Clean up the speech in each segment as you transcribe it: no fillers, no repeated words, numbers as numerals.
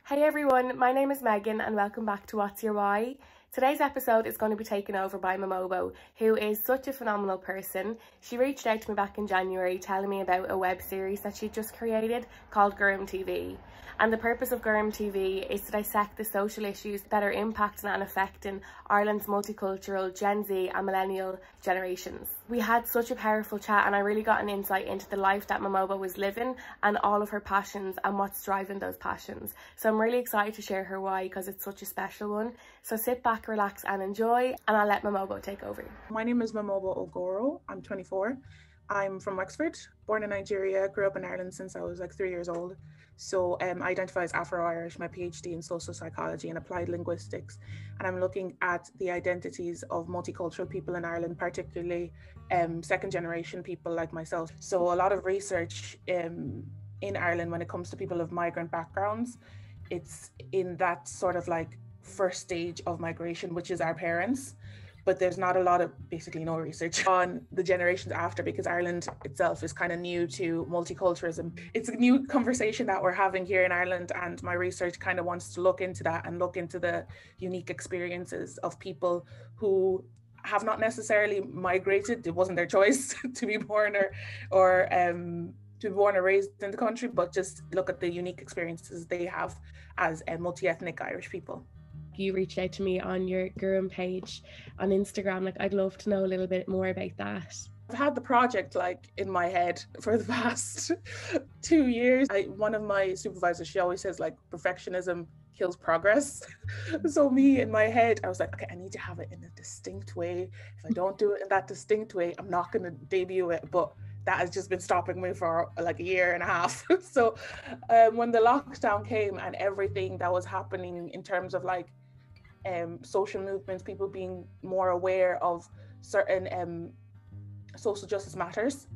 Hey everyone, my name is Megan and welcome back to What's Your Why? Today's episode is going to be taken over by Mamobo, who is such a phenomenal person. She reached out to me back in January telling me about a web series that she just created called Gurm TV. And the purpose of Gurm TV is to dissect the social issues that are impacting and affecting Ireland's multicultural Gen Z and millennial generations. We had such a powerful chat and I really got an insight into the life that Mamobo was living and all of her passions and what's driving those passions. So I'm really excited to share her why because it's such a special one. So sit back, relax and enjoy, and I'll let Mamobo take over. My name is Mamobo Ogoro. I'm 24. I'm from Wexford, born in Nigeria, grew up in Ireland since I was like 3 years old. So I identify as Afro-Irish, my PhD in social psychology and applied linguistics. And I'm looking at the identities of multicultural people in Ireland, particularly second generation people like myself. So a lot of research in Ireland when it comes to people of migrant backgrounds, it's in that sort of like first stage of migration, which is our parents. But there's not a lot of, basically no research on the generations after, because Ireland itself is kind of new to multiculturalism. It's a new conversation that we're having here in Ireland, and my research kind of wants to look into that and look into the unique experiences of people who have not necessarily migrated. It wasn't their choice to be born or to be born or raised in the country, but just look at the unique experiences they have as multi-ethnic Irish people. You reached out to me on your Gurm page on Instagram. I'd love to know a little bit more about that. I've had the project in my head for the past 2 years. One of my supervisors, she always says perfectionism kills progress. So me in my head, I was like, okay, I need to have it in a distinct way. If I don't do it in that distinct way, I'm not going to debut it. But that has just been stopping me for a year and a half. So when the lockdown came and everything that was happening in terms of social movements, people being more aware of certain social justice matters,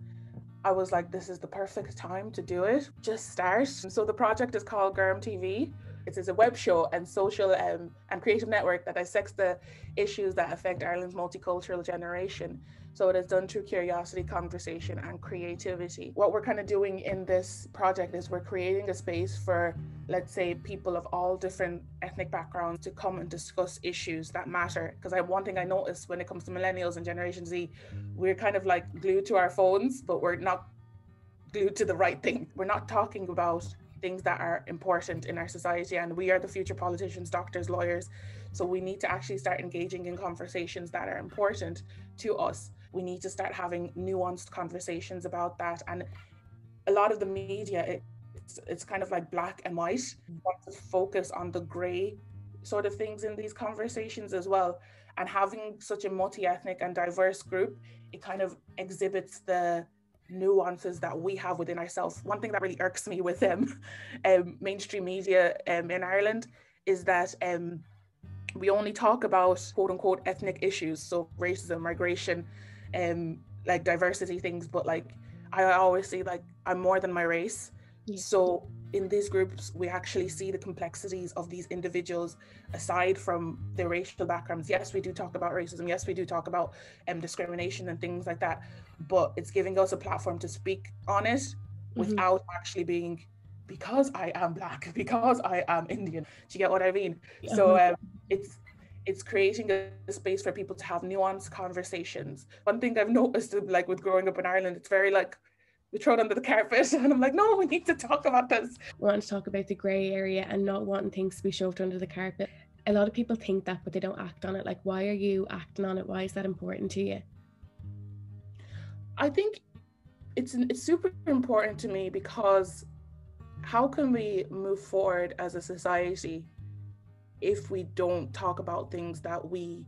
I was like, this is the perfect time to do it. Just start. So the project is called Gurm TV. It is a web show and social and creative network that dissects the issues that affect Ireland's multicultural generation. So it is done through curiosity, conversation, and creativity. What we're kind of doing in this project is we're creating a space for, let's say, people of all different ethnic backgrounds to come and discuss issues that matter. Because one thing I noticed when it comes to millennials and Generation Z, we're kind of glued to our phones, but we're not glued to the right thing. We're not talking about things that are important in our society, and we are the future politicians, doctors, lawyers. So we need to actually start engaging in conversations that are important to us. We need to start having nuanced conversations about that. And a lot of the media, it's kind of black and white. We want to focus on the gray sort of things in these conversations as well. And having such a multi-ethnic and diverse group, it kind of exhibits the nuances that we have within ourselves. One thing that really irks me with mainstream media in Ireland is that we only talk about quote unquote ethnic issues, so racism, migration, diversity things, but I always say I'm more than my race. Yeah. So in these groups, we actually see the complexities of these individuals aside from their racial backgrounds. Yes, we do talk about racism. Yes, we do talk about discrimination and things like that. But it's giving us a platform to speak on it without actually being, because I am Black, because I am Indian. Do you get what I mean? Yeah. So it's creating a space for people to have nuanced conversations. One thing I've noticed with growing up in Ireland, it's very we throw it under the carpet, and I'm like, no, we need to talk about this. We want to talk about the grey area and not wanting things to be shoved under the carpet. A lot of people think that, but they don't act on it. Why are you acting on it? Why is that important to you? I think it's super important to me, because how can we move forward as a society if we don't talk about things that we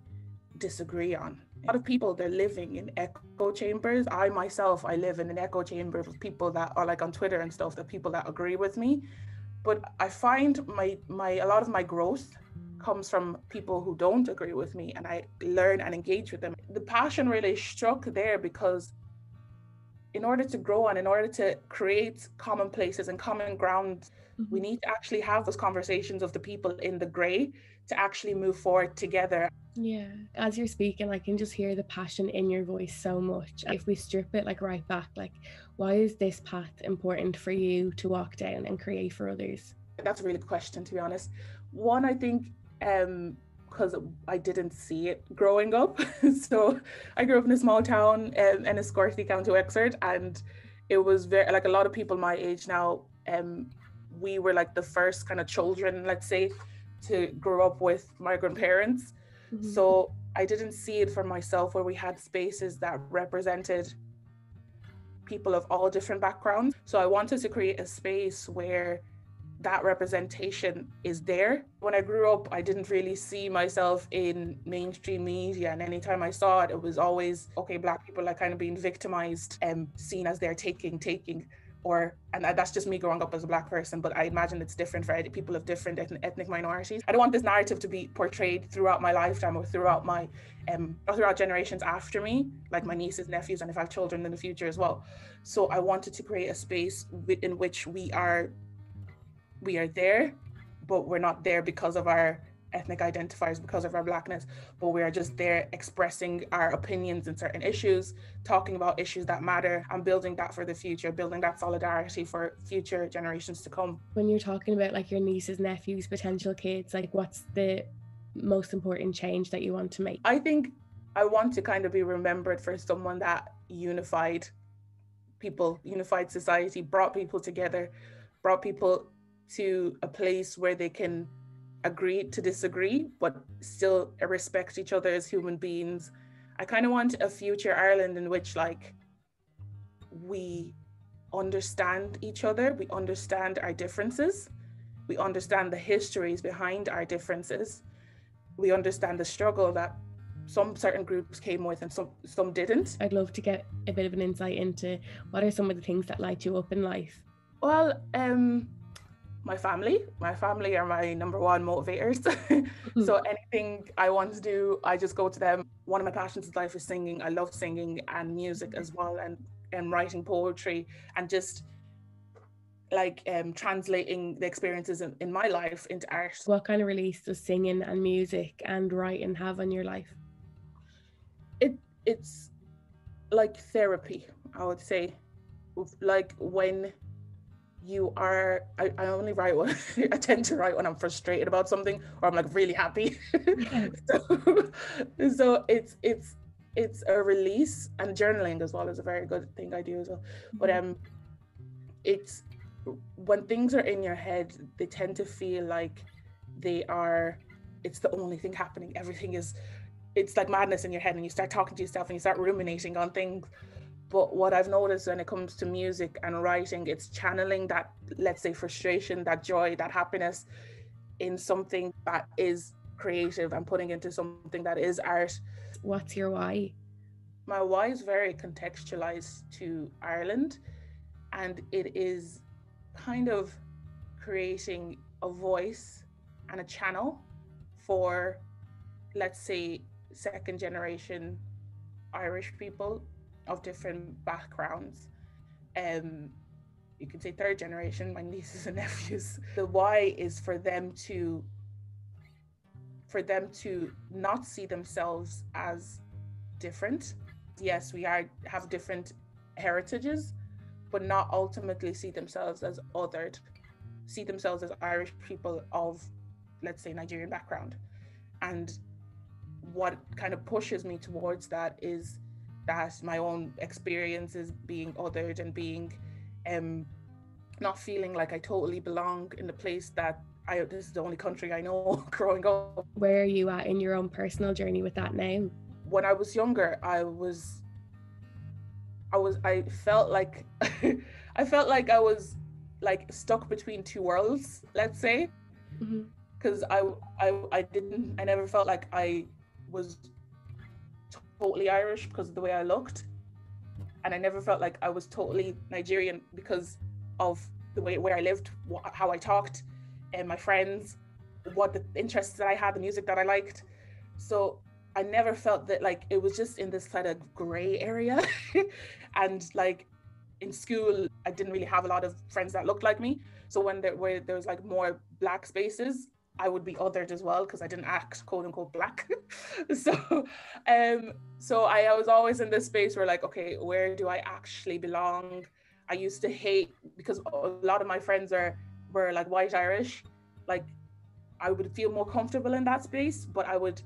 disagree on? A lot of people, they're living in echo chambers. I myself, I live in an echo chamber of people that are on Twitter and stuff, that people that agree with me. But I find a lot of my growth comes from people who don't agree with me, and I learn and engage with them. The passion really struck there, because in order to grow and in order to create common places and common ground, we need to actually have those conversations of the people in the grey to actually move forward together. Yeah, as you're speaking, I can just hear the passion in your voice so much. If we strip it right back, why is this path important for you to walk down and create for others? That's a really good question, to be honest. One, I think, because I didn't see it growing up. So I grew up in a small town in Escorty, County Wexford, and it was very, like, a lot of people my age now, we were like the first kind of children, let's say, to grow up with migrant parents. So I didn't see it for myself, where we had spaces that represented people of all different backgrounds. So I wanted to create a space where that representation is there. When I grew up, I didn't really see myself in mainstream media, and anytime I saw it, it was always, okay, Black people are kind of being victimized and seen as they're taking, and that's just me growing up as a Black person, but I imagine it's different for people of different ethnic minorities. I don't want this narrative to be portrayed throughout my lifetime, or throughout my or throughout generations after me, like my nieces, nephews, and if I have children in the future as well. So I wanted to create a space in which we are there, but we're not there because of our ethnic identifiers, because of our Blackness, but we are just there expressing our opinions in certain issues, talking about issues that matter, and building that for the future, building that solidarity for future generations to come. When you're talking about like your nieces, nephews, potential kids, like what's the most important change that you want to make? I think I want to kind of be remembered for someone that unified people, unified society, brought people together, brought people to a place where they can agree to disagree, but still respect each other as human beings. I kind of want a future Ireland in which, like, we understand each other, we understand our differences, we understand the histories behind our differences, we understand the struggle that some certain groups came with and some didn't. I'd love to get a bit of an insight into what are some of the things that light you up in life. Well, my family are my number one motivators. So anything I want to do, I just go to them. One of my passions in life is singing. I love singing and music as well, and writing poetry, and just like translating the experiences in my life into art. What kind of release does singing and music and writing have on your life? It's like therapy, I would say. Like when you are, I only write when I tend to write when I'm frustrated about something, or I'm like really happy. So it's a release, and journaling as well is a very good thing I do as well. But it's when things are in your head, they tend to feel like it's the only thing happening. It's like madness in your head, and you start talking to yourself and you start ruminating on things. But what I've noticed when it comes to music and writing, it's channeling that, let's say, frustration, that joy, that happiness in something that is creative, and putting into something that is art. What's your why? My why is very contextualized to Ireland, and it is kind of creating a voice and a channel for, let's say, second generation Irish people of different backgrounds. You could say third generation, my nieces and nephews. The why is for them to not see themselves as different. Yes, we have different heritages, but not ultimately see themselves as othered, see themselves as Irish people of, let's say, Nigerian background. And what kind of pushes me towards that is that my own experiences being othered, and being not feeling like I totally belong in the place that this is the only country I know growing up. Where are you at in your own personal journey with that now? When I was younger, I felt like I felt like I was like stuck between two worlds, let's say, because I never felt like I was totally Irish because of the way I looked, and I never felt like I was totally Nigerian because of the way where I lived, how I talked, and my friends, what the interests that I had, the music that I liked. So I never felt that, like, it was just in this kind of gray area. And like in school, I didn't really have a lot of friends that looked like me. So when there was like more Black spaces, I would be othered as well because I didn't act quote unquote Black. So I was always in this space where, like, okay, where do I actually belong? I used to hate, because a lot of my friends are were like white Irish, like I would feel more comfortable in that space, but I would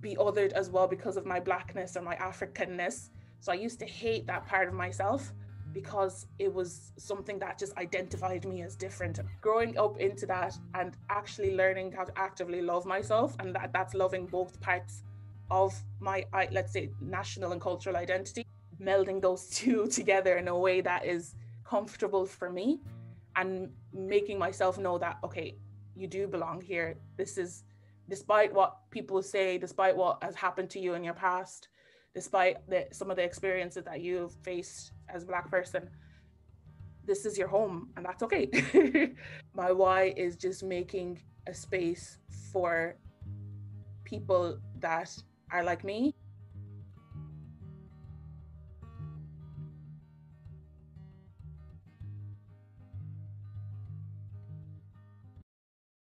be othered as well because of my blackness or my Africanness. So I used to hate that part of myself because it was something that just identified me as different. Growing up into that and actually learning how to actively love myself, and that's loving both parts of my, let's say, national and cultural identity, melding those two together in a way that is comfortable for me, and making myself know that, okay, you do belong here. This is, despite what people say, despite what has happened to you in your past, despite some of the experiences that you've faced as a Black person, this is your home, and that's okay. My why is just making a space for people that are like me,